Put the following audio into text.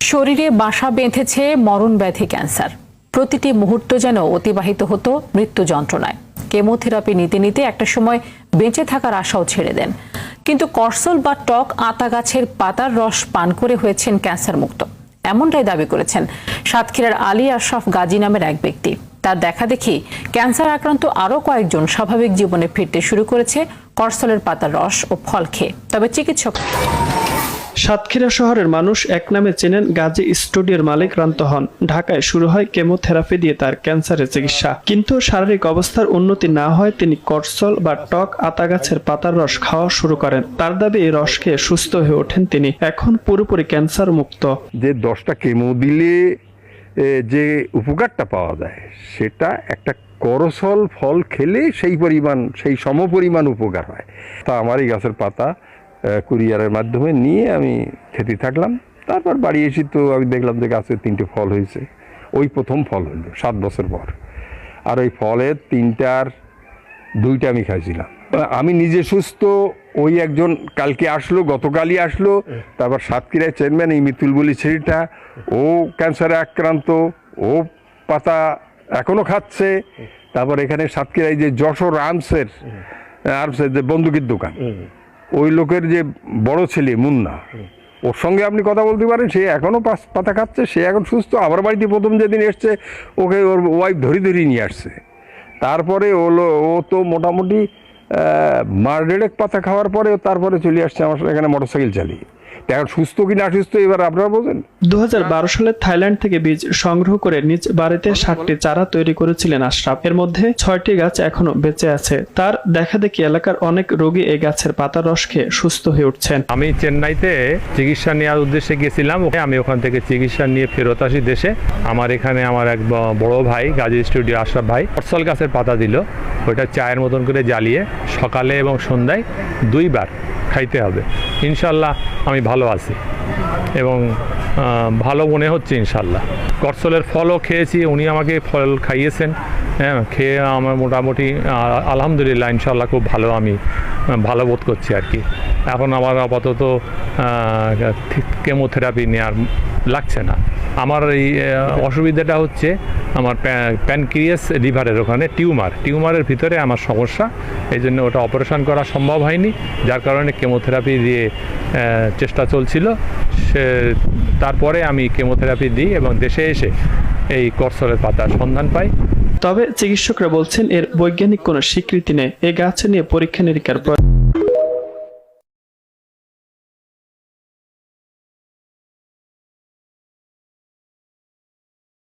শরীরে বাসা বেঁধেছে মরণ ব্যাধি ক্যান্সার। প্রতিটি মুহূর্ত যেন অতিবাহিত হতো মৃত্যু যন্ত্রণায়। কেমোথেরাপি নিতে নিতে একটা সময় বেঁচে থাকার আশাও ছেড়ে দেন, কিন্তু করসল বা টক আতা গাছের পাতার রস পান করে হয়েছেন ক্যান্সার মুক্ত। এমনটাই দাবি করেছেন সাতক্ষীরার আলী আশরাফ গাজী নামের এক ব্যক্তি। তার দেখা দেখি ক্যান্সার আক্রান্ত আরও কয়েকজন স্বাভাবিক জীবনে ফিরতে শুরু করেছে করসলের পাতার রস ও ফল খেয়ে। তবে চিকিৎসক সাতক্ষীরা শহরের মানুষ এক নামে চেনেন গাজী স্টুডিওর মালিক রান্ত হন। ঢাকায় শুরু হয় কেমোথেরাপি দিয়ে তার ক্যান্সারের চিকিৎসা, কিন্তু শারীরিক অবস্থার উন্নতি না হয় তিনি করসল বা টক আতা গাছের পাতার রস খাওয়া শুরু করেন। তার দাবি এই রস খেয়ে সুস্থ হয়ে ওঠেন তিনি, এখন পুরোপুরি ক্যান্সার মুক্ত। যে 10টা কেমো দিলে যে উপকারটা পাওয়া যায় সেটা একটা করসল ফল খেলে সেই সমপরিমাণ উপকার হয়। তা আমার এই গাছের পাতা কুরিয়ারের মাধ্যমে নিয়ে আমি খেতে থাকলাম। তারপর বাড়ি এসে তো আমি দেখলাম যে গাছে 3টে ফল হয়েছে। ওই প্রথম ফল হইল 7 বছর পর। আর ওই ফলের 3টার 2টা আমি খাইছিলাম। আমি নিজে সুস্থ। ওই একজন কালকে আসলো, গতকালই আসলো। তারপর সাতক্ষীরায় চেয়ারম্যান এই মিতুল বলি ছেলেটা, ও ক্যান্সারে আক্রান্ত, ও পাতা এখনো খাচ্ছে। তারপর এখানে সাতক্ষীরায় যে যশোর আর্মসের যে বন্দুকের দোকান, ওই লোকের যে বড় ছেলে মুন্না, ওর সঙ্গে আপনি কথা বলতে পারেন, সে এখনো পাতা খাচ্ছে, সে এখন সুস্থ। আমার বাড়িতে প্রথম যেদিন এসছে ওকে ওর ওয়াইফ ধরে নিয়ে আসছে। তারপরে ও তো মোটামুটি মাস 1.5 পাতা খাওয়ার পরে তারপরে চলে আসছে আমার এখানে মোটরসাইকেল চালিয়ে। এখন সুস্থ কি না সুস্থ এবার আপনারা বোঝেন। 2012 সালে থাইল্যান্ড থেকে বীজ সংগ্রহ করে নিজ বাড়িতে 60টি চারা তৈরি করেছিলেন আশরাফ। এর মধ্যে 6টি গাছ এখনো বেঁচে আছে। তার দেখা দেখি এলাকার অনেক রোগী এই গাছের পাতার রস খেয়ে সুস্থ হয়ে উঠছেন। আমি চেন্নাইতে চিকিৎসা নেওয়ার উদ্দেশ্যে গেছিলাম। আমি ওখান থেকে চিকিৎসা নিয়ে ফেরত আসি দেশে। আমার এখানে আমার এক বড় ভাই গাজী স্টুডিও আশরাফ ভাই করসল গাছের পাতা দিল। ওইটা চায়ের মতন করে জ্বালিয়ে সকালে এবং সন্ধ্যায় 2 বার খাইতে হবে। ইনশাল্লাহ আমি ভালো আছি এবং ভালো মনে হচ্ছে ইনশাল্লাহ। করসলের ফলও খেয়েছি, উনি আমাকে ফল খাইয়েছেন। হ্যাঁ, খেয়ে আমার মোটামুটি আলহামদুলিল্লাহ ইনশাল্লাহ খুব আমি ভালো বোধ করছি আর কি। এখন আমার আপাতত কেমোথেরাপি নেওয়ার লাগছে না। আমার এই অসুবিধাটা হচ্ছে আমার প্যানক্রিয়াস লিভারের ওখানে টিউমারের ভিতরে আমার সমস্যা। এই জন্য ওটা অপারেশন করা সম্ভব হয়নি, যার কারণে কেমোথেরাপি দিয়ে চেষ্টা চলছিল। তারপরে আমি কেমোথেরাপি দিই এবং দেশে এসে এই করসলের পাতার সন্ধান পাই। তবে চিকিৎসকরা বলছেন এর বৈজ্ঞানিক কোনো স্বীকৃতি নেই। এই গাছ নিয়ে পরীক্ষা নিরীক্ষার